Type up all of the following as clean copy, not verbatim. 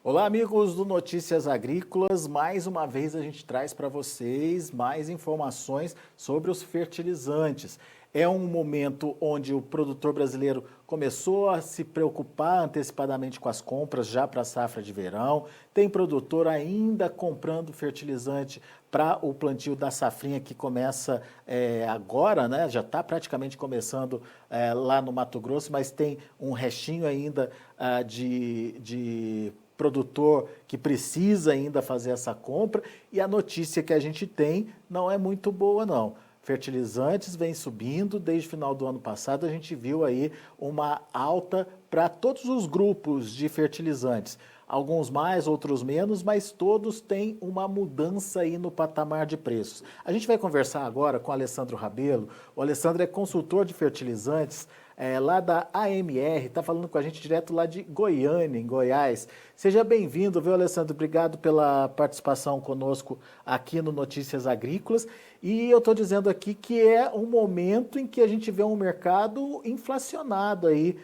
Olá, amigos do Notícias Agrícolas. Mais uma vez a gente traz para vocês mais informações sobre os fertilizantes. É um momento onde o produtor brasileiro começou a se preocupar antecipadamente com as compras já para a safra de verão. Tem produtor ainda comprando fertilizante para o plantio da safrinha que começa agora, né? Já está praticamente começando lá no Mato Grosso, mas tem um restinho ainda de produtor que precisa ainda fazer essa compra, e a notícia que a gente tem não é muito boa, não. Fertilizantes vem subindo, desde o final do ano passado a gente viu aí uma alta para todos os grupos de fertilizantes. Alguns mais, outros menos, mas todos têm uma mudança aí no patamar de preços. A gente vai conversar agora com o Alessandro Rabelo. O Alessandro é consultor de fertilizantes lá da AMR, está falando com a gente direto lá de Goiânia, em Goiás. Seja bem-vindo, viu, Alessandro? Obrigado pela participação conosco aqui no Notícias Agrícolas. E eu estou dizendo aqui que é um momento em que a gente vê um mercado inflacionado aí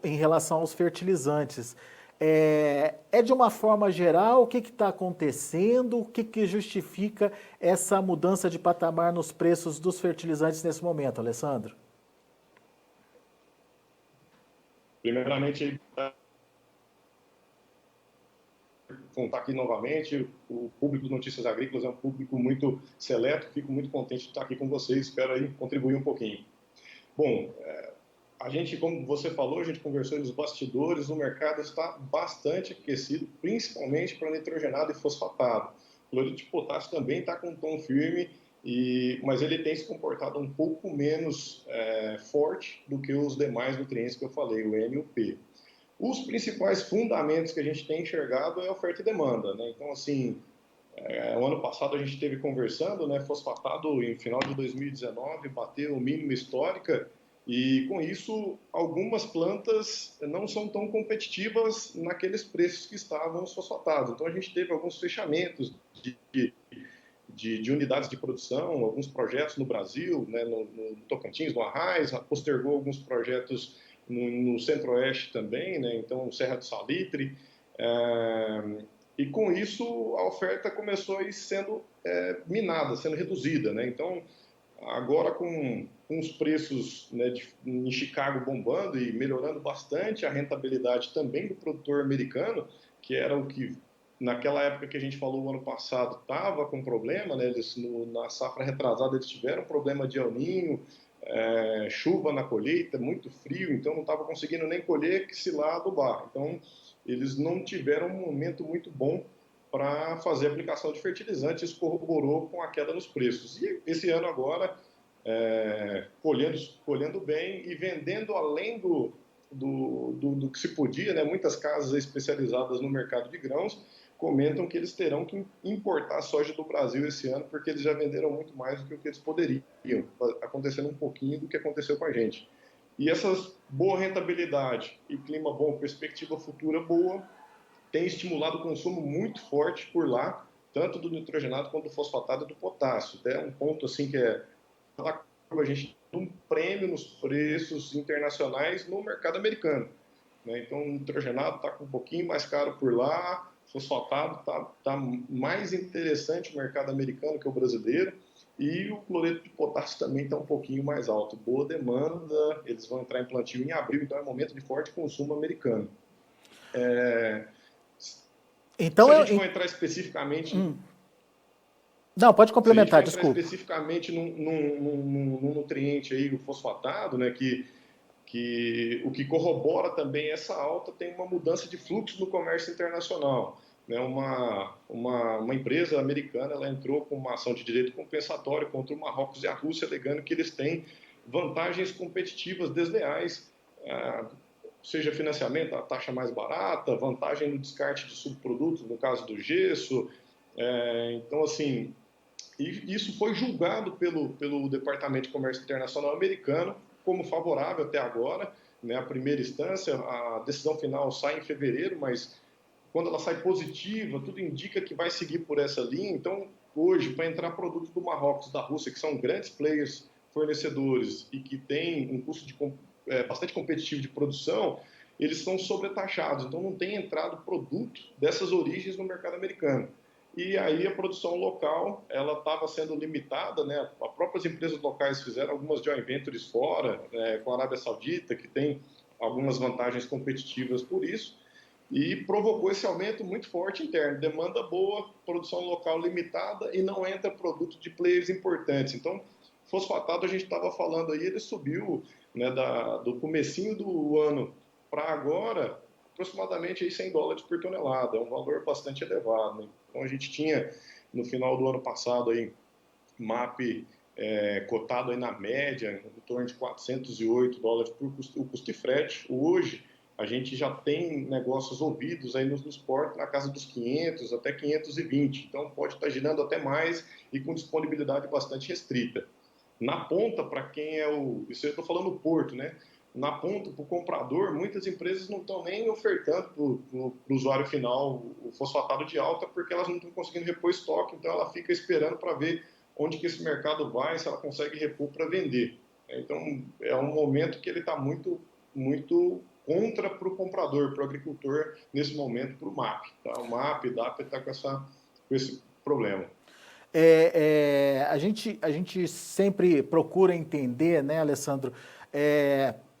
em relação aos fertilizantes. De uma forma geral, o que está acontecendo, o que justifica essa mudança de patamar nos preços dos fertilizantes nesse momento, Alessandro? Primeiramente, contar aqui novamente, o público de Notícias Agrícolas é um público muito seleto, fico muito contente de estar aqui com vocês, espero aí contribuir um pouquinho. Bom, a gente, como você falou, a gente conversou nos bastidores, o mercado está bastante aquecido, principalmente para nitrogenado e fosfatado. O cloreto de potássio também está com um tom firme, mas ele tem se comportado um pouco menos forte do que os demais nutrientes que eu falei, o N e o P. Os principais fundamentos que a gente tem enxergado é oferta e demanda, né? Então, assim, o ano passado a gente esteve conversando, né? Fosfatado em final de 2019 bateu mínima histórica e, com isso, algumas plantas não são tão competitivas naqueles preços que estavam os fosfatados. Então, a gente teve alguns fechamentos de unidades de produção, alguns projetos no Brasil, né, no Tocantins, no Arraiz, postergou alguns projetos no Centro-Oeste também, né, então Serra do Salitre, e com isso a oferta começou a ir sendo minada, sendo reduzida, né, então agora com os preços, né, em Chicago bombando e melhorando bastante a rentabilidade também do produtor americano, que era o que naquela época que a gente falou o ano passado estava com problema, né? Na safra retrasada eles tiveram problema de El Niño, chuva na colheita, muito frio, então não estava conseguindo nem colher que se lá adubar. Então eles não tiveram um momento muito bom para fazer a aplicação de fertilizantes, isso corroborou com a queda nos preços. E esse ano agora, colhendo bem e vendendo além do que se podia, né? Muitas casas especializadas no mercado de grãos comentam que eles terão que importar soja do Brasil esse ano, porque eles já venderam muito mais do que o que eles poderiam, acontecendo um pouquinho do que aconteceu com a gente. E essas boa rentabilidade e clima bom, perspectiva futura boa, tem estimulado o consumo muito forte por lá, tanto do nitrogenado quanto do fosfatado e do potássio. É um ponto assim que a gente tem um prêmio nos preços internacionais no mercado americano, né? Então o nitrogenado está um pouquinho mais caro por lá, fosfatado tá mais interessante o mercado americano que o brasileiro, e o cloreto de potássio também está um pouquinho mais alto. Boa demanda, eles vão entrar em plantio em abril, então é momento de forte consumo americano. Então, se a gente for entrar especificamente... Não, pode Se a gente complementar, for entrar desculpa. especificamente num nutriente aí, o fosfatado, né, que o que corrobora também essa alta tem uma mudança de fluxo no comércio internacional, né? Uma empresa americana, ela entrou com uma ação de direito compensatório contra o Marrocos e a Rússia, alegando que eles têm vantagens competitivas desleais, seja financiamento, a taxa mais barata, vantagem no descarte de subprodutos, no caso do gesso. Então, assim, isso foi julgado pelo Departamento de Comércio Internacional americano como favorável até agora, né? A primeira instância, a decisão final sai em fevereiro, mas quando ela sai positiva, tudo indica que vai seguir por essa linha. Então, hoje, para entrar produtos do Marrocos, da Rússia, que são grandes players fornecedores e que têm um custo bastante competitivo de produção, eles estão sobretaxados, então não tem entrado produto dessas origens no mercado americano. E aí a produção local, ela estava sendo limitada, né? As próprias empresas locais fizeram algumas joint ventures fora, com a Arábia Saudita, que tem algumas vantagens competitivas por isso, e provocou esse aumento muito forte interno. Demanda boa, produção local limitada e não entra produto de players importantes. Então, fosfatado, a gente estava falando aí, ele subiu, né, do comecinho do ano para agora, aproximadamente aí $100 por tonelada. É um valor bastante elevado, né? Então, a gente tinha, no final do ano passado, aí, MAP cotado aí na média, em torno de $408 por custo, o custo de frete. Hoje, a gente já tem negócios ouvidos aí nos portos na casa dos 500 até 520. Então, pode estar girando até mais e com disponibilidade bastante restrita. Na ponta, para quem é isso eu estou falando do porto, né? Na ponta, para o comprador, muitas empresas não estão nem ofertando para o usuário final o fosfatado de alta, porque elas não estão conseguindo repor estoque, então ela fica esperando para ver onde que esse mercado vai, se ela consegue repor para vender. Então, é um momento que ele está muito, muito contra para o comprador, para o agricultor, nesse momento, para o MAP. Tá? O MAP, DAP está com esse problema. A gente sempre procura entender, né, Alessandro,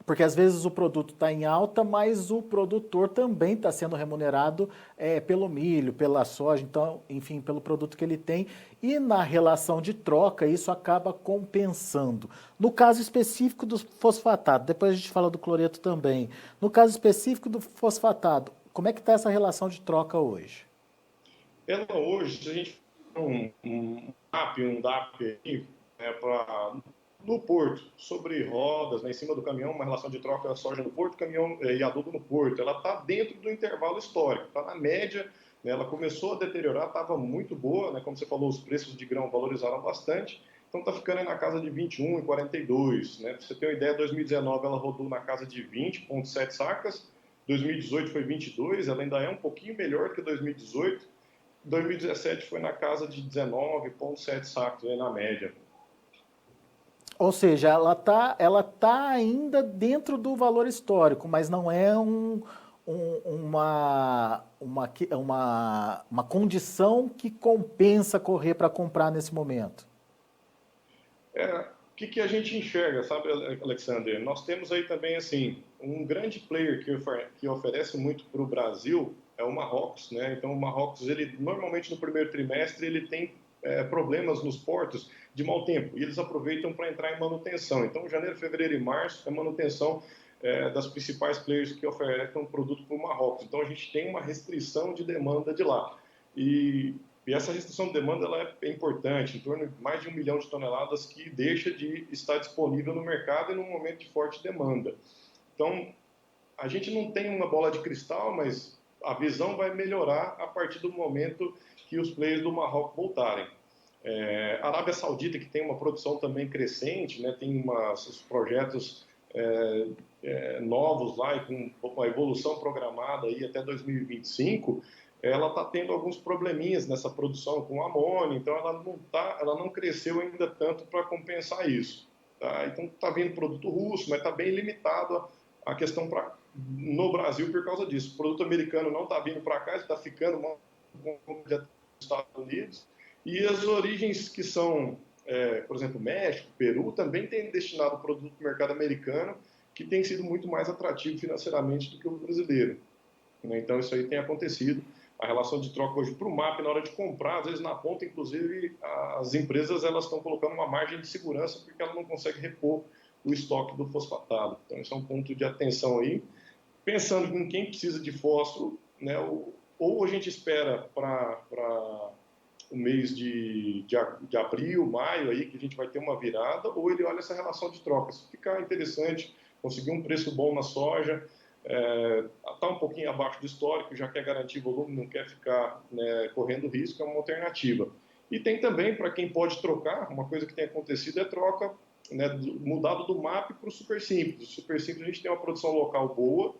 porque às vezes o produto está em alta, mas o produtor também está sendo remunerado pelo milho, pela soja, então, enfim, pelo produto que ele tem. E na relação de troca, isso acaba compensando. No caso específico do fosfatado, depois a gente fala do cloreto também. No caso específico do fosfatado, como é que está essa relação de troca hoje? Ela hoje, se a gente um MAP, um DAP aí, no porto, sobre rodas, né, em cima do caminhão, uma relação de troca soja no porto, caminhão e adubo no porto. Ela está dentro do intervalo histórico, está na média, né, ela começou a deteriorar, estava muito boa, né, como você falou, os preços de grão valorizaram bastante, então está ficando aí na casa de 21 e 42. Né? Pra você ter uma ideia, 2019 ela rodou na casa de 20,7 sacas, 2018 foi 22, ela ainda é um pouquinho melhor que 2018, 2017 foi na casa de 19,7 sacos aí na média. Ou seja, ela tá ainda dentro do valor histórico, mas não é uma condição que compensa correr para comprar nesse momento. O que a gente enxerga, sabe, Alexander? Nós temos aí também, assim, um grande player que oferece muito para o Brasil é o Marrocos, né? Então, o Marrocos, ele normalmente no primeiro trimestre, ele tem problemas nos portos de mau tempo, e eles aproveitam para entrar em manutenção. Então, janeiro, fevereiro e março é manutenção das principais players que ofertam produto para o Marrocos. Então, a gente tem uma restrição de demanda de lá. E essa restrição de demanda ela é importante, em torno de mais de 1 milhão de toneladas que deixa de estar disponível no mercado e num momento de forte demanda. Então, a gente não tem uma bola de cristal, mas a visão vai melhorar a partir do momento que os players do Marrocos voltarem. A Arábia Saudita, que tem uma produção também crescente, né, tem uns projetos novos lá e com uma evolução programada aí até 2025, ela está tendo alguns probleminhas nessa produção com amônia, então ela não cresceu ainda tanto para compensar isso. Tá? Então está vindo produto russo, mas está bem limitado a questão no Brasil por causa disso. O produto americano não está vindo para cá, está ficando nos Estados Unidos. E as origens que são, por exemplo, México, Peru, também têm destinado produto para o mercado americano, que tem sido muito mais atrativo financeiramente do que o brasileiro. Então isso aí tem acontecido. A relação de troca hoje para o MAP, na hora de comprar, às vezes na ponta, inclusive, as empresas elas estão colocando uma margem de segurança porque ela não consegue repor o estoque do fosfatado. Então, esse é um ponto de atenção aí. Pensando em quem precisa de fósforo, né, ou a gente espera para o mês de abril, maio, aí, que a gente vai ter uma virada, ou ele olha essa relação de troca. Se ficar interessante, conseguir um preço bom na soja, está um pouquinho abaixo do histórico, já quer garantir volume, não quer ficar, né, correndo risco, é uma alternativa. E tem também, para quem pode trocar, uma coisa que tem acontecido é troca, né, mudado do MAP para o Super Simples. O Super Simples a gente tem uma produção local boa,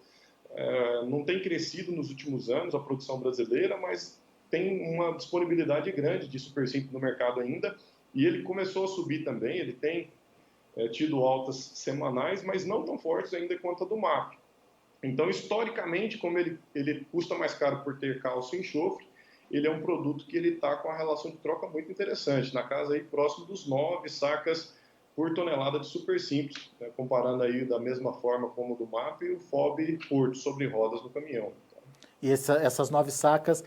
não tem crescido nos últimos anos a produção brasileira, mas tem uma disponibilidade grande de Super Simples no mercado ainda, e ele começou a subir também, ele tem tido altas semanais, mas não tão fortes ainda quanto a do MAP. Então, historicamente, como ele custa mais caro por ter cálcio e enxofre, ele é um produto que ele está com uma relação de troca muito interessante, na casa aí próximo dos 9 sacas por tonelada de super simples, né, comparando aí da mesma forma como o do MAP e o FOB Porto sobre rodas no caminhão. E essas 9 sacas,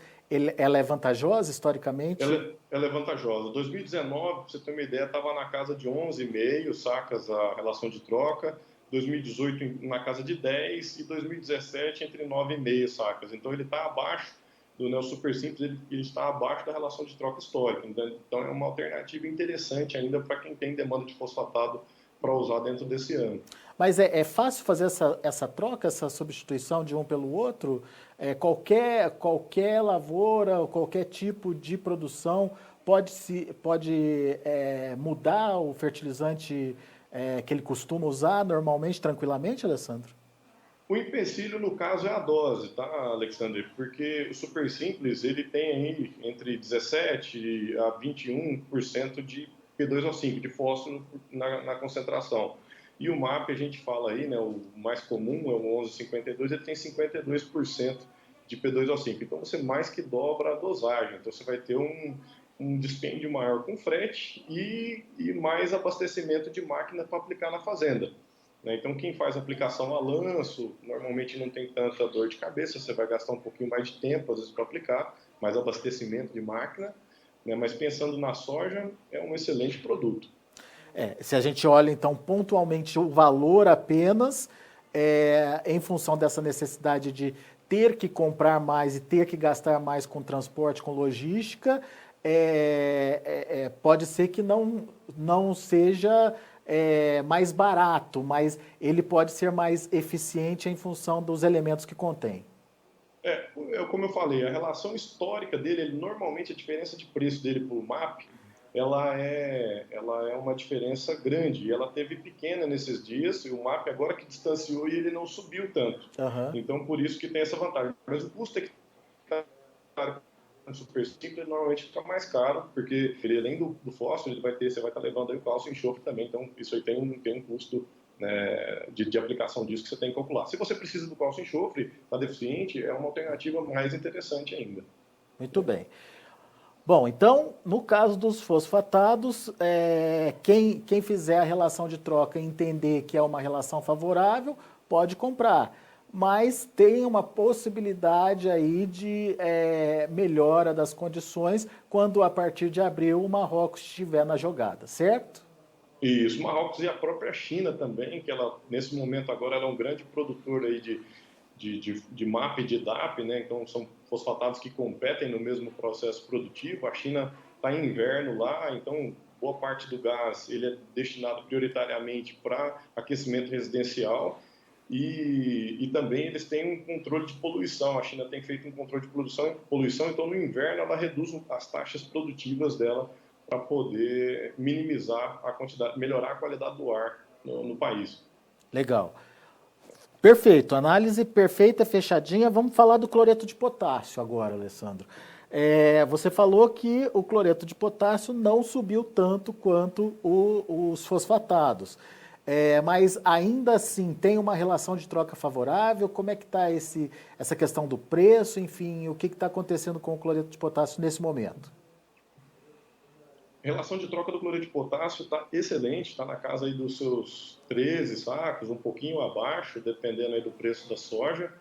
ela é vantajosa historicamente? Ela é vantajosa. 2019, para você ter uma ideia, estava na casa de 11,5 sacas a relação de troca, 2018 na casa de 10 e 2017 entre 9,5 sacas. Então ele está abaixo do Neo Super Simples, ele está abaixo da relação de troca histórica. Então é uma alternativa interessante ainda para quem tem demanda de fosfatado para usar dentro desse ano. Mas é fácil fazer essa troca, essa substituição de um pelo outro? Qualquer lavoura, qualquer tipo de produção pode mudar o fertilizante que ele costuma usar normalmente, tranquilamente, Alessandro? O empecilho, no caso, é a dose, tá, Alexandre? Porque o Super Simples, ele tem aí entre 17 a 21% de P2O5, de fósforo na concentração. E o MAP, a gente fala aí, né, o mais comum é o 1152, ele tem 52% de P2O5. Então, você mais que dobra a dosagem. Então, você vai ter um dispêndio maior com frete e mais abastecimento de máquina para aplicar na fazenda. Então, quem faz aplicação a lanço, normalmente não tem tanta dor de cabeça, você vai gastar um pouquinho mais de tempo, às vezes, para aplicar, mais abastecimento de máquina, né? Mas pensando na soja, é um excelente produto. Se a gente olha, então, pontualmente o valor apenas, em função dessa necessidade de ter que comprar mais e ter que gastar mais com transporte, com logística, pode ser que não seja mais barato, mas ele pode ser mais eficiente em função dos elementos que contém. Como eu falei, a relação histórica dele, normalmente a diferença de preço dele para o MAP, ela é uma diferença grande. E ela teve pequena nesses dias, e o MAP agora que distanciou e ele não subiu tanto. Uhum. Então, por isso que tem essa vantagem. Mas o custo é que está super simples, ele normalmente fica mais caro, porque ele, além do fósforo, você vai estar levando aí o cálcio e enxofre também. Então, isso aí tem um custo, né, de aplicação disso que você tem que calcular. Se você precisa do cálcio e enxofre, está deficiente, é uma alternativa mais interessante ainda. Muito bem. Bom, então, no caso dos fosfatados, quem fizer a relação de troca e entender que é uma relação favorável, pode comprar. Mas tem uma possibilidade aí de melhora das condições quando, a partir de abril, o Marrocos estiver na jogada, certo? Isso, Marrocos e a própria China também, que ela, nesse momento agora, ela é um grande produtor aí de MAP e de DAP, né? Então são fosfatados que competem no mesmo processo produtivo. A China está em inverno lá, então boa parte do gás ele é destinado prioritariamente para aquecimento residencial e também eles têm um controle de poluição. A China tem feito um controle de poluição, então no inverno ela reduz as taxas produtivas dela para poder minimizar a quantidade, melhorar a qualidade do ar no país. Legal. Perfeito, análise perfeita, fechadinha. Vamos falar do cloreto de potássio agora, Alessandro. Você falou que o cloreto de potássio não subiu tanto quanto os fosfatados. Mas ainda assim tem uma relação de troca favorável? Como é que está essa questão do preço? Enfim, o que está acontecendo com o cloreto de potássio nesse momento? A relação de troca do cloreto de potássio está excelente, está na casa aí dos seus 13 sacos, um pouquinho abaixo, dependendo aí do preço da soja.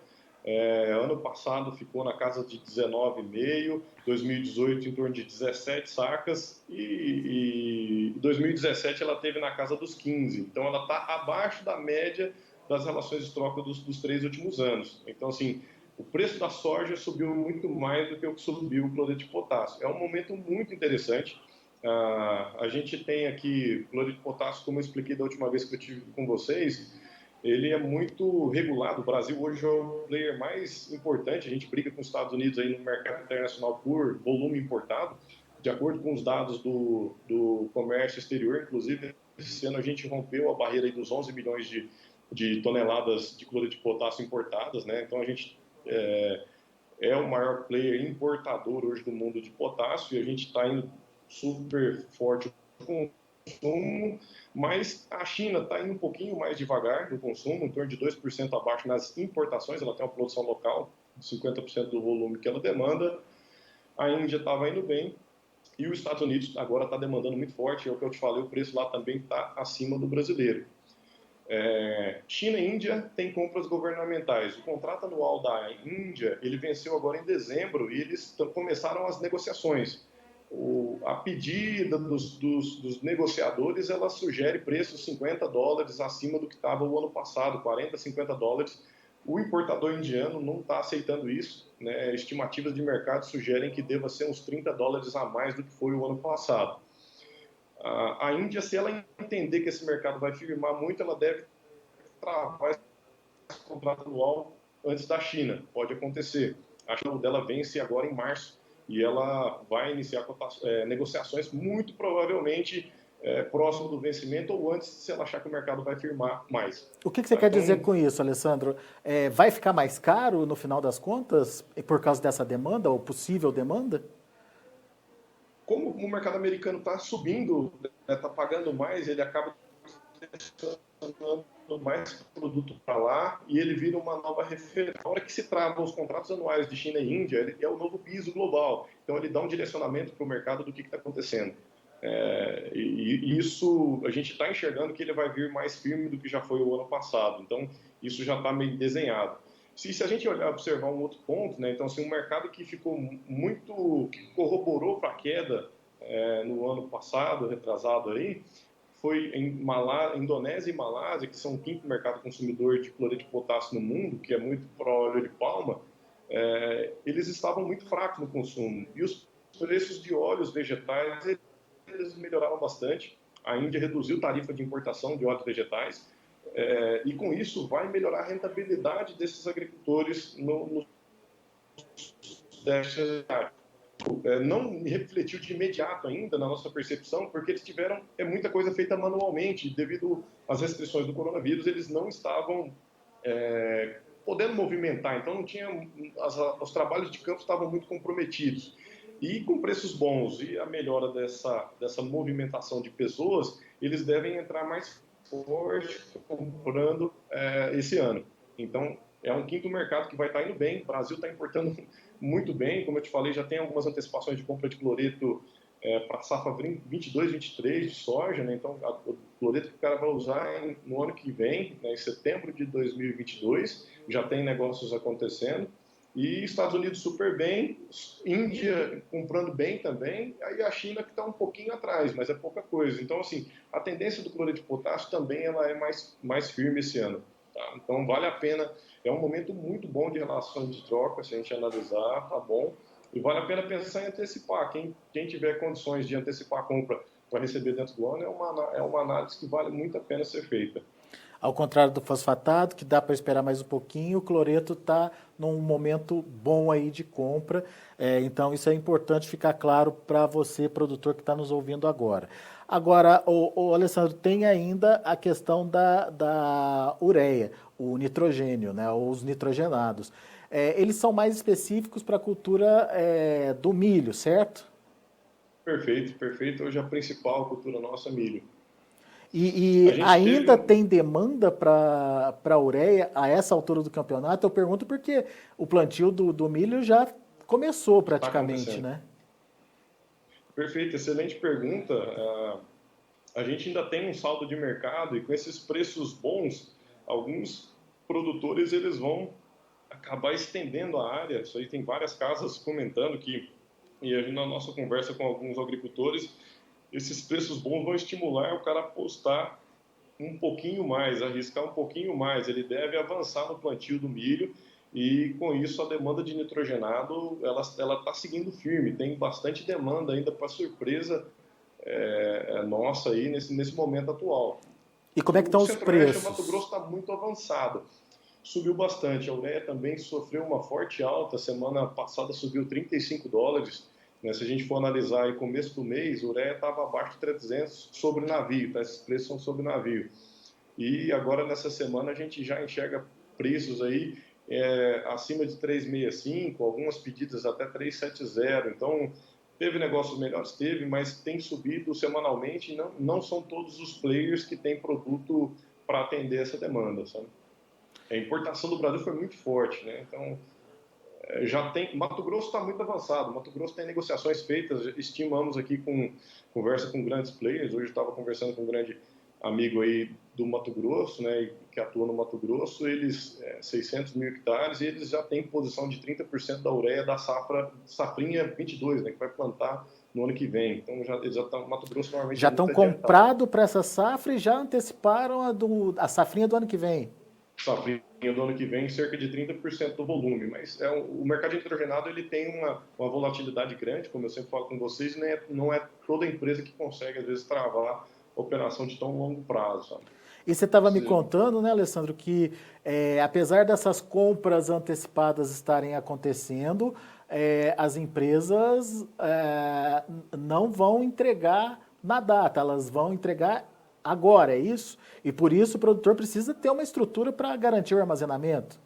Ano passado ficou na casa de 19,5, 2018 em torno de 17 sacas e 2017 ela teve na casa dos 15. Então ela está abaixo da média das relações de troca dos 3 últimos anos. Então, assim, o preço da soja subiu muito mais do que o que subiu o cloreto de potássio. É um momento muito interessante. A gente tem aqui cloreto de potássio, como eu expliquei da última vez que eu tive com vocês, ele é muito regulado. O Brasil hoje é o player mais importante. A gente briga com os Estados Unidos aí no mercado internacional por volume importado. De acordo com os dados do comércio exterior, inclusive, esse ano a gente rompeu a barreira aí dos 11 milhões de toneladas de cloreto de potássio importadas, né? Então a gente é o maior player importador hoje do mundo de potássio e a gente está indo super forte com consumo, mas a China está indo um pouquinho mais devagar no consumo, em torno de 2% abaixo nas importações, ela tem uma produção local de 50% do volume que ela demanda. A Índia estava indo bem, e os Estados Unidos agora está demandando muito forte, é o que eu te falei, o preço lá também está acima do brasileiro. China e Índia têm compras governamentais. O contrato anual da Índia, ele venceu agora em dezembro e eles começaram as negociações. A pedida dos negociadores, ela sugere preços $50 acima do que estava o ano passado, 40, $50. O importador indiano não está aceitando isso, né? Estimativas de mercado sugerem que deva ser uns $30 a mais do que foi o ano passado. A Índia, se ela entender que esse mercado vai firmar muito, ela deve travar esse contrato anual antes da China. Pode acontecer. A China dela vence agora em março e ela vai iniciar negociações muito provavelmente próximo do vencimento ou antes, se ela achar que o mercado vai firmar mais. O que você quer dizer com isso, Alessandro? Vai ficar mais caro no final das contas por causa dessa demanda ou possível demanda? Como o mercado americano está subindo, está pagando mais, ele acaba direcionando mais produto para lá e ele vira uma nova referência. A hora que se travam os contratos anuais de China e Índia, ele é o novo piso global. Então ele dá um direcionamento para o mercado do que está acontecendo. E isso a gente está enxergando que ele vai vir mais firme do que já foi o ano passado. Então isso já está meio desenhado. Se a gente observar um outro ponto, né, então assim, um mercado que ficou muito, que corroborou para a queda no ano passado, retrasado aí, foi em Indonésia e Malásia, que são o quinto mercado consumidor de cloreto de potássio no mundo, que é muito para óleo de palma, eles estavam muito fracos no consumo. E os preços de óleos vegetais, eles melhoraram bastante. A Índia reduziu a tarifa de importação de óleos vegetais, e com isso vai melhorar a rentabilidade desses agricultores no Sudeste. Não refletiu de imediato ainda na nossa percepção, porque eles tiveram muita coisa feita manualmente, devido às restrições do coronavírus, eles não estavam podendo movimentar, então não tinha, os trabalhos de campo estavam muito comprometidos. E com preços bons e a melhora dessa movimentação de pessoas, eles devem entrar mais forte comprando esse ano. Então, é um quinto mercado que vai estar indo bem. O Brasil está importando muito bem. Como eu te falei, já tem algumas antecipações de compra de cloreto para a safra 22, 23 de soja. Né? Então, o cloreto que o cara vai usar no ano que vem, né, em setembro de 2022, já tem negócios acontecendo. E Estados Unidos super bem, Índia comprando bem também, aí a China que está um pouquinho atrás, mas é pouca coisa. Então, assim, a tendência do cloreto de potássio também ela é mais firme esse ano. Tá? Então, vale a pena, é um momento muito bom de relações de troca, se a gente analisar, tá bom? E vale a pena pensar em antecipar. Quem tiver condições de antecipar a compra para receber dentro do ano, é uma análise que vale muito a pena ser feita. Ao contrário do fosfatado, que dá para esperar mais um pouquinho, o cloreto está num momento bom aí de compra. Então, isso é importante ficar claro para você, produtor, que está nos ouvindo agora. Agora, o Alessandro, tem ainda a questão da ureia, o nitrogênio, né, ou os nitrogenados. Eles são mais específicos para a cultura do milho, certo? Perfeito, perfeito. Hoje a principal cultura nossa é milho. A E gente teve ainda tem demanda para a ureia a essa altura do campeonato? Eu pergunto porque o plantio do milho já começou está praticamente, acontecendo. né? Perfeito, excelente pergunta. A gente ainda tem um saldo de mercado e com esses preços bons, alguns produtores eles vão acabar estendendo a área. Isso aí tem várias casas comentando que, e a gente, na nossa conversa com alguns agricultores, esses preços bons vão estimular o cara a apostar um pouquinho mais, arriscar um pouquinho mais. Ele deve avançar no plantio do milho e, com isso, a demanda de nitrogenado ela está seguindo firme. Tem bastante demanda ainda para surpresa nossa aí nesse momento atual. E como é que O estão os Centro-Oeste, o Mato preços? Grosso está muito avançado. Subiu bastante. A ureia também sofreu uma forte alta. Semana passada subiu $35. Né? Se a gente for analisar aí começo do mês, a ureia estava abaixo de 300 sobre navio. Tá? Esses preços são sobre navio. E agora, nessa semana, a gente já enxerga preços aí acima de 365, algumas pedidas até 370. Então, Teve negócios melhores? Teve, mas tem subido semanalmente e não são todos os players que têm produto para atender essa demanda, sabe? A importação do Brasil foi muito forte, né? Então, já tem, Mato Grosso está muito avançado, Mato Grosso tem negociações feitas, estimamos aqui com conversa com grandes players, hoje eu estava conversando com um grande amigo aí do Mato Grosso, né, que atua no Mato Grosso, eles, 600 mil hectares, e eles já têm posição de 30% da ureia da safrinha 22, né, que vai plantar no ano que vem. Então, eles já estão, Mato Grosso normalmente Já é estão muito adiantado. comprados para essa safra e já anteciparam a safrinha do ano que vem. Safrinha do ano que vem, cerca de 30% do volume, mas o mercado nitrogenado ele tem uma volatilidade grande, como eu sempre falo com vocês, né? Não é toda empresa que consegue, às vezes, travar a operação de tão longo prazo, sabe? E você estava me Se- contando, né, Alessandro, que apesar dessas compras antecipadas estarem acontecendo, as empresas não vão entregar na data, elas vão entregar agora, é isso? E por isso o produtor precisa ter uma estrutura para garantir o armazenamento.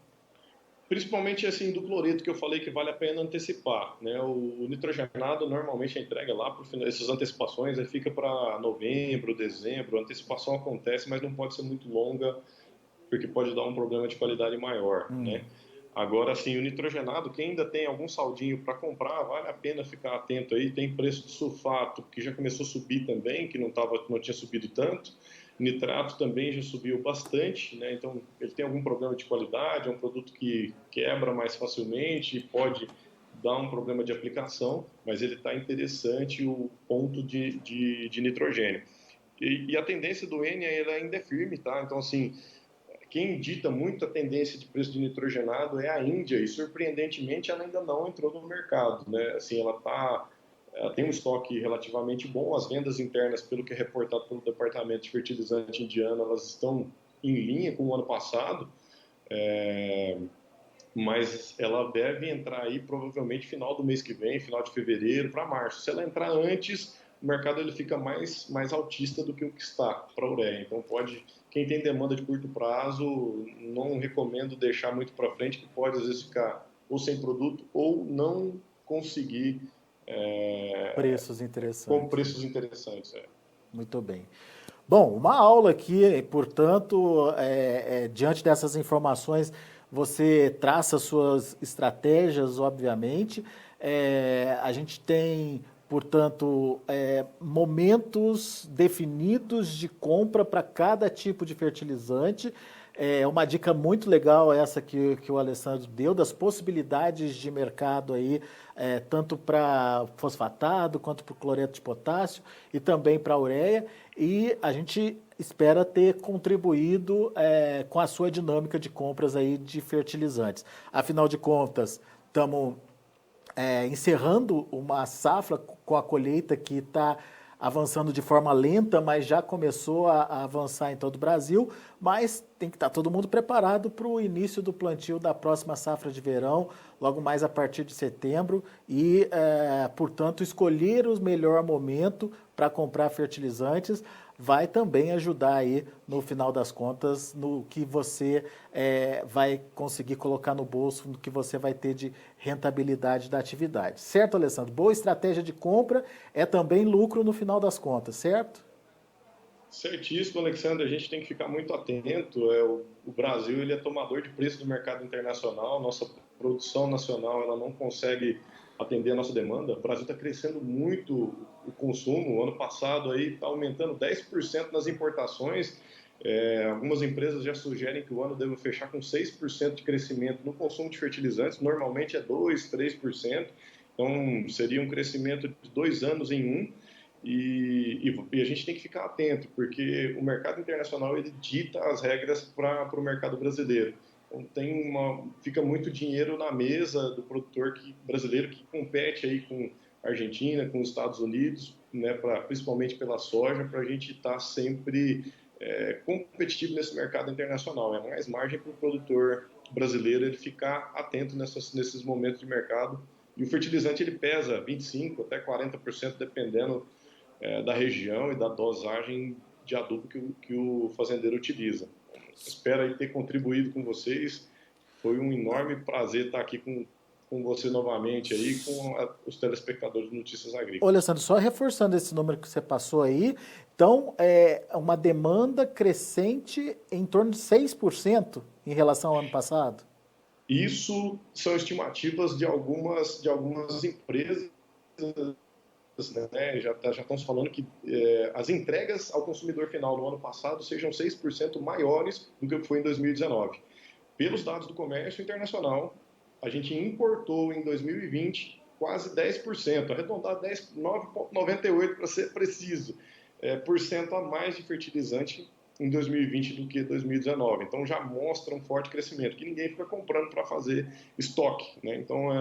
Principalmente assim do cloreto que eu falei que vale a pena antecipar, né? O nitrogenado normalmente a entrega lá para final, essas antecipações aí fica para novembro, dezembro. A antecipação acontece, mas não pode ser muito longa porque pode dar um problema de qualidade maior, né? Agora, assim, o nitrogenado, quem ainda tem algum saldinho para comprar, vale a pena ficar atento aí. Tem preço de sulfato que já começou a subir também, que não tinha subido tanto. Nitrato também já subiu bastante, né? Então, ele tem algum problema de qualidade, é um produto que quebra mais facilmente, pode dar um problema de aplicação, mas ele está interessante o ponto de nitrogênio. E a tendência do N ela ainda é firme, tá? Então, assim, quem dita muito a tendência de preço de nitrogenado é a Índia e surpreendentemente ela ainda não entrou no mercado, né? Assim, ela tem um estoque relativamente bom, as vendas internas, pelo que é reportado pelo Departamento de Fertilizante indiano, elas estão em linha com o ano passado, mas ela deve entrar aí provavelmente final do mês que vem, final de fevereiro para março. Se ela entrar antes, o mercado ele fica mais altista do que o que está para a ureia. Então quem tem demanda de curto prazo, não recomendo deixar muito para frente, que pode às vezes ficar ou sem produto ou não conseguir Preços com interessantes. preços interessantes. Muito bem. Bom, uma aula aqui, portanto, diante dessas informações, você traça suas estratégias, obviamente. A gente tem, portanto, momentos definidos de compra para cada tipo de fertilizante. É uma dica muito legal essa que o Alessandro deu, das possibilidades de mercado aí, tanto para fosfatado quanto para o cloreto de potássio e também para a ureia. E a gente espera ter contribuído com a sua dinâmica de compras aí de fertilizantes. Afinal de contas, estamos encerrando uma safra com a colheita que está avançando de forma lenta, mas já começou a avançar em todo o Brasil, mas tem que estar todo mundo preparado para o início do plantio da próxima safra de verão, logo mais a partir de setembro, e, portanto, escolher o melhor momento para comprar fertilizantes vai também ajudar aí, no final das contas, no que você vai conseguir colocar no bolso, no que você vai ter de rentabilidade da atividade. Certo, Alessandro? Boa estratégia de compra é também lucro no final das contas, certo? Certíssimo, Alexandre. A gente tem que ficar muito atento. O Brasil ele é tomador de preço do mercado internacional. Nossa produção nacional ela não consegue atender a nossa demanda. O Brasil está crescendo muito o consumo. O ano passado aí está aumentando 10% nas importações. Algumas empresas já sugerem que o ano deve fechar com 6% de crescimento no consumo de fertilizantes. Normalmente é 2, 3%. Então seria um crescimento de 2 anos em um. E a gente tem que ficar atento, porque o mercado internacional ele dita as regras para o mercado brasileiro. Então fica muito dinheiro na mesa do produtor brasileiro que compete aí com a Argentina, com os Estados Unidos, né, principalmente pela soja, para a gente estar sempre competitivo nesse mercado internacional. É mais margem para o produtor brasileiro ele ficar atento nesses momentos de mercado. E o fertilizante ele pesa 25 até 40%, dependendo da região e da dosagem de adubo que o fazendeiro utiliza. Espero aí ter contribuído com vocês. Foi um enorme prazer estar aqui com você novamente aí, com os telespectadores de Notícias Ô, Agrícolas. Alessandro, só reforçando esse número que você passou aí, então é uma demanda crescente em torno de 6% em relação ao ano passado? Isso são estimativas de algumas empresas, né? Já estamos falando que as entregas ao consumidor final no ano passado sejam 6% maiores do que foi em 2019. Pelos dados do comércio internacional, a gente importou em 2020 quase 10%, arredondado 9,98% para ser preciso, por cento a mais de fertilizante em 2020 do que 2019. Então já mostra um forte crescimento, que ninguém fica comprando para fazer estoque, né? Então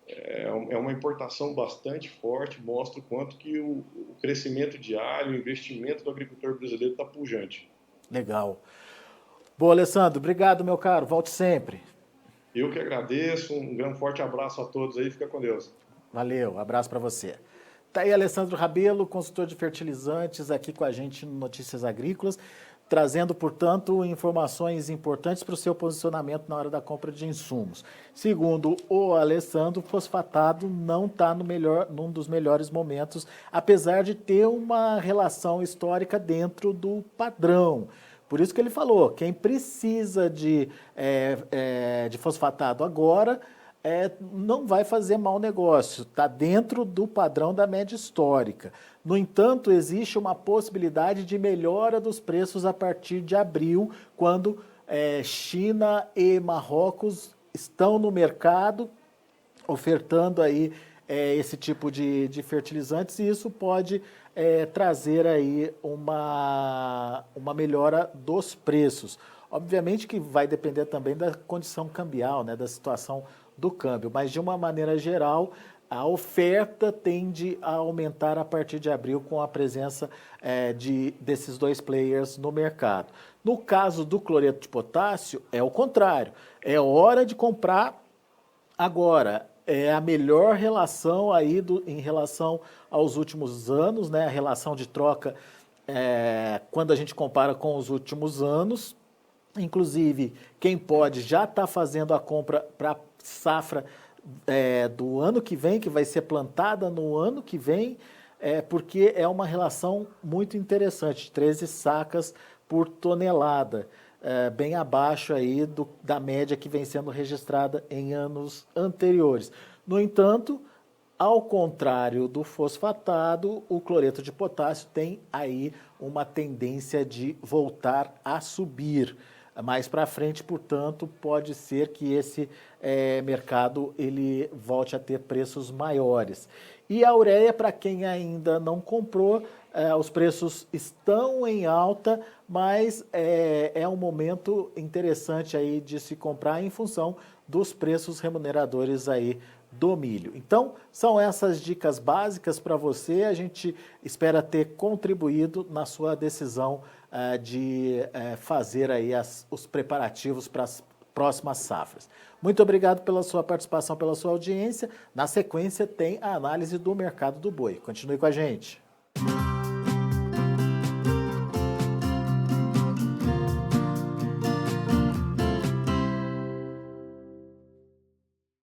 é uma importação bastante forte, mostra o quanto que o crescimento diário, o investimento do agricultor brasileiro está pujante. Legal. Boa, Alessandro, obrigado, meu caro, volte sempre. Eu que agradeço, um grande forte abraço a todos aí, fica com Deus. Valeu, abraço para você. Tá aí Alessandro Rabelo, consultor de fertilizantes, aqui com a gente no Notícias Agrícolas, trazendo, portanto, informações importantes para o seu posicionamento na hora da compra de insumos. Segundo o Alessandro, o fosfatado não está num dos melhores momentos, apesar de ter uma relação histórica dentro do padrão. Por isso que ele falou, quem precisa de fosfatado agora não vai fazer mau negócio, está dentro do padrão da média histórica. No entanto, existe uma possibilidade de melhora dos preços a partir de abril, quando China e Marrocos estão no mercado ofertando aí esse tipo de fertilizantes, e isso pode trazer aí uma melhora dos preços. Obviamente que vai depender também da condição cambial, né, da situação do câmbio, mas de uma maneira geral, a oferta tende a aumentar a partir de abril com a presença desses dois players no mercado. No caso do cloreto de potássio, é o contrário. É hora de comprar agora. É a melhor relação aí em relação aos últimos anos, né? A relação de troca quando a gente compara com os últimos anos. Inclusive, quem pode já está fazendo a compra para safra do ano que vem, que vai ser plantada no ano que vem, porque é uma relação muito interessante, 13 sacas por tonelada, bem abaixo aí da média que vem sendo registrada em anos anteriores. No entanto, ao contrário do fosfatado, o cloreto de potássio tem aí uma tendência de voltar a subir. Mais para frente, portanto, pode ser que esse mercado ele volte a ter preços maiores. E a ureia, para quem ainda não comprou, os preços estão em alta, mas é um momento interessante aí de se comprar em função dos preços remuneradores aí do milho. Então, são essas dicas básicas para você. A gente espera ter contribuído na sua decisão de fazer aí os preparativos para as próximas safras. Muito obrigado pela sua participação, pela sua audiência. Na sequência, tem a análise do mercado do boi. Continue com a gente.